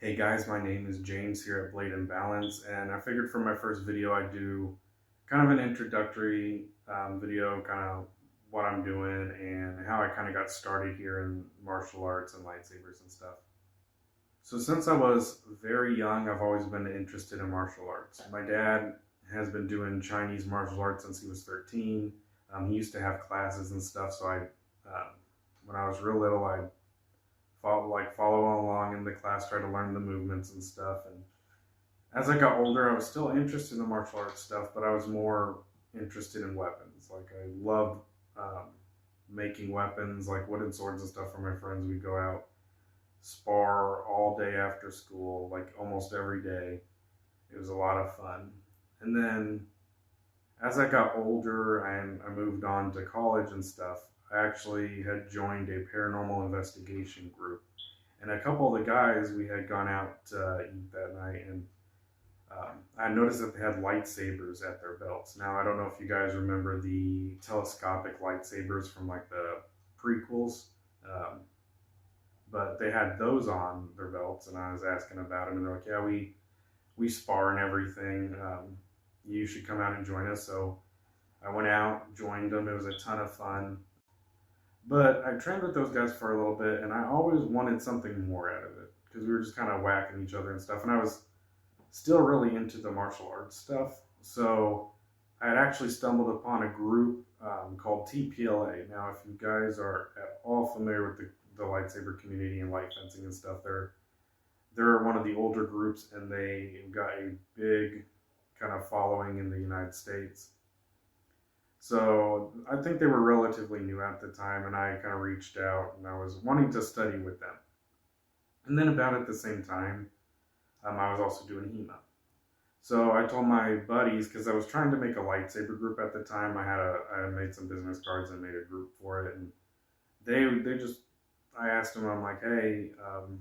Hey guys, my name is James here at Blade and Balance, and I figured for my first video I'd do kind of an introductory video, kind of what I'm doing and how I kind of got started here in martial arts and lightsabers and stuff. So since I was very young, I've always been interested in martial arts. My dad has been doing Chinese martial arts since he was 13. He used to have classes and stuff, so when I was real little, I follow along in the class, try to learn the movements and stuff. And as I got older, I was still interested in the martial arts stuff, but I was more interested in weapons. Like I loved making weapons, like wooden swords and stuff for my friends. We'd go out, spar all day after school, like almost every day. It was a lot of fun. And then as I got older and I moved on to college and stuff, I actually had joined a paranormal investigation group. And a couple of the guys, we had gone out to eat that night, and I noticed that they had lightsabers at their belts. Now, I don't know if you guys remember the telescopic lightsabers from like the prequels, um, but they had those on their belts, and I was asking about them, and they're like, yeah, we spar and everything. You should come out and join us. So I went out, joined them. It was a ton of fun. But I trained with those guys for a little bit, and I always wanted something more out of it because we were just kind of whacking each other and stuff. And I was still really into the martial arts stuff. So I had actually stumbled upon a group called TPLA. Now, if you guys are at all familiar with the lightsaber community and light fencing and stuff, they're one of the older groups, and they got a big kind of following in the United States. So I think they were relatively new at the time, and I kind of reached out and I was wanting to study with them. And then about at the same time, I was also doing HEMA. So I told my buddies, because I was trying to make a lightsaber group at the time. I had made some business cards and made a group for it, and they just I asked them, I'm like, hey,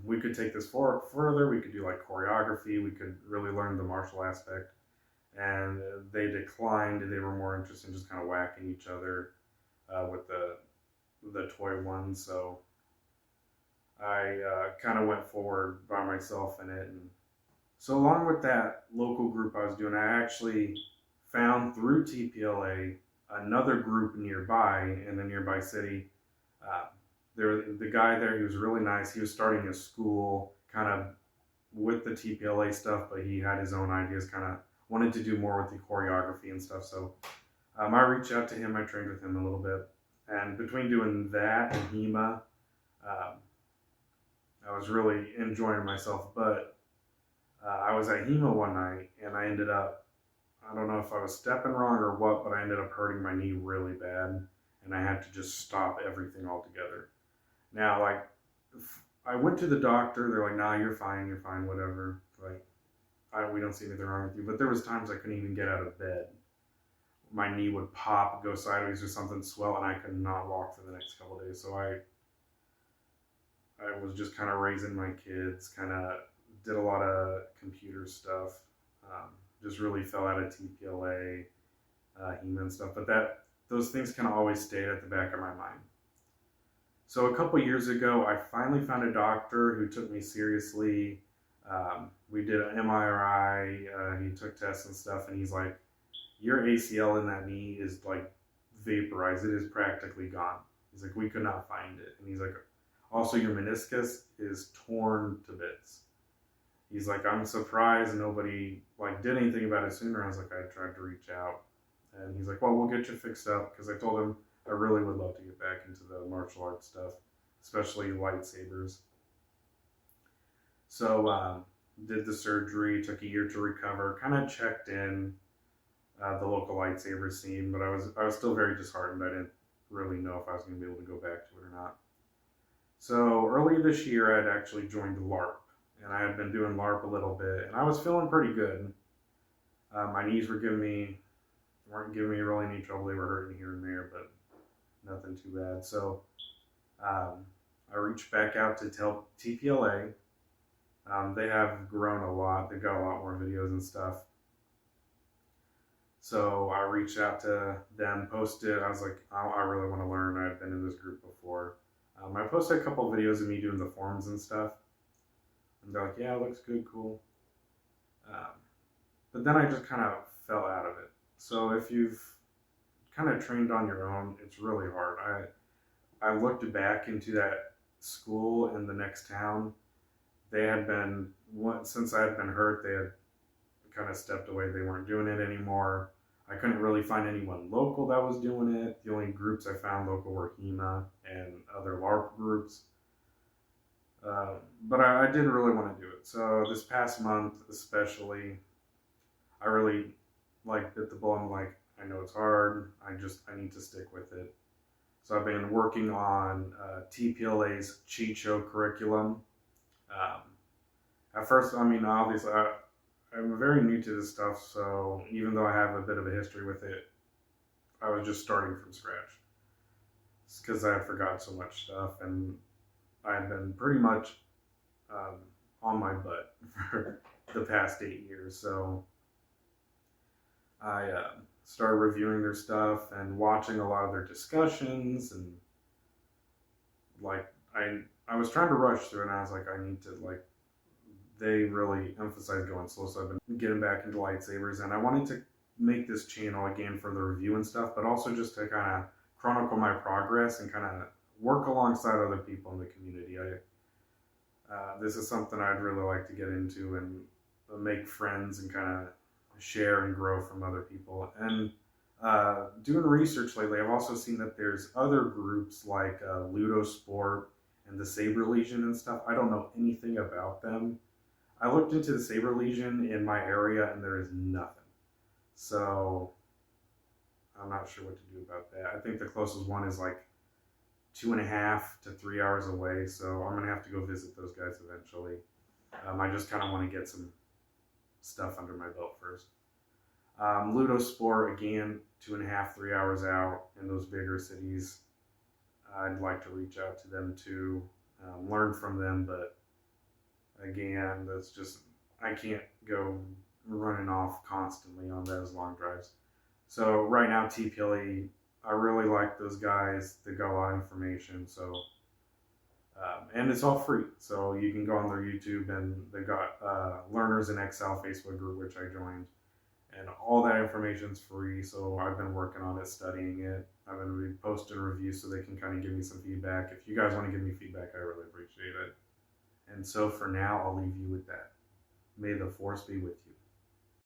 we could take this further. We could do like choreography. We could really learn the martial aspect. And they declined. They were more interested in just kind of whacking each other with the toy ones. So I kind of went forward by myself in it. And so along with that local group I was doing, I actually found through TPLA another group nearby in a nearby city. Uh, the guy there, he was really nice. He was starting a school kind of with the TPLA stuff, but he had his own ideas, kind of wanted to do more with the choreography and stuff. So I reached out to him. I trained with him a little bit. And between doing that and HEMA, um, I was really enjoying myself. But I was at HEMA one night, and I ended up, I don't know if I was stepping wrong or what, but I ended up hurting my knee really bad. And I had to just stop everything altogether. Now, like, I went to the doctor. They're like, nah, you're fine, whatever. Like, we don't see anything wrong with you. But there was times I couldn't even get out of bed. My knee would pop, go sideways or something, swell, and I could not walk for the next couple of days. So I was just kind of raising my kids, kind of did a lot of computer stuff, just really fell out of TPLA, HEMA and stuff. But those things kind of always stayed at the back of my mind. So a couple years ago, I finally found a doctor who took me seriously. We did an MRI, he took tests and stuff, and he's like, your ACL in that knee is like vaporized. It is practically gone. He's like, we could not find it. And he's like, also your meniscus is torn to bits. He's like, I'm surprised nobody like did anything about it sooner. I was like, I tried to reach out. And he's like, well, we'll get you fixed up, because I told him I really would love to get back into the martial arts stuff, especially lightsabers. So did the surgery, took a year to recover, kind of checked in the local lightsaber scene, but I was still very disheartened. I didn't really know if I was going to be able to go back to it or not. So early this year, I had actually joined LARP, and I had been doing LARP a little bit, and I was feeling pretty good. My knees weren't giving me really any trouble. They were hurting here and there, but nothing too bad. So I reached back out to TPLA. They have grown a lot. They've got a lot more videos and stuff. So I reached out to them, posted. I was like, I really want to learn. I've been in this group before. I posted a couple of videos of me doing the forms and stuff. They're like, yeah, it looks good, cool. Um, but then I just kind of fell out of it. So if you've kind of trained on your own, it's really hard. I looked back into that school in the next town. They had been, since I had been hurt, they had kind of stepped away. They weren't doing it anymore. I couldn't really find anyone local that was doing it. The only groups I found local were HEMA and other LARP groups. But I didn't really want to do it. So this past month, especially, I really bit the bullet. I'm like, I know it's hard. I need to stick with it. So I've been working on TPLA's cheat show curriculum. Um, at first, I mean, obviously, I'm very new to this stuff, so even though I have a bit of a history with it, I was just starting from scratch. It's because I had forgotten so much stuff, and I had been pretty much on my butt for the past 8 years. So I started reviewing their stuff and watching a lot of their discussions, and like I was trying to rush through it, and I was like, I need to they really emphasize going slow, so I've been getting back into lightsabers, and I wanted to make this channel again for the review and stuff, but also just to kind of chronicle my progress and kind of work alongside other people in the community. This is something I'd really like to get into and make friends and kind of share and grow from other people. And doing research lately, I've also seen that there's other groups like Ludo Sport and the Saber Legion and stuff. I don't know anything about them. I looked into the Saber Legion in my area and there is nothing. So I'm not sure what to do about that. I think the closest one is like 2.5 to 3 hours away. So I'm going to have to go visit those guys eventually. I just kind of want to get some stuff under my belt first. Ludo Sport, again, 2.5, 3 hours out in those bigger cities. I'd like to reach out to them too, learn from them, but again, that's just, I can't go running off constantly on those long drives. So right now, TPLE, I really like those guys. They got a lot of information, so and it's all free. So you can go on their YouTube, and they've got Learners in Excel Facebook group, which I joined, and all that information's free. So I've been working on it, studying it. I've been posting reviews so they can kind of give me some feedback. If you guys want to give me feedback, I really appreciate it. And so for now, I'll leave you with that. May the Force be with you.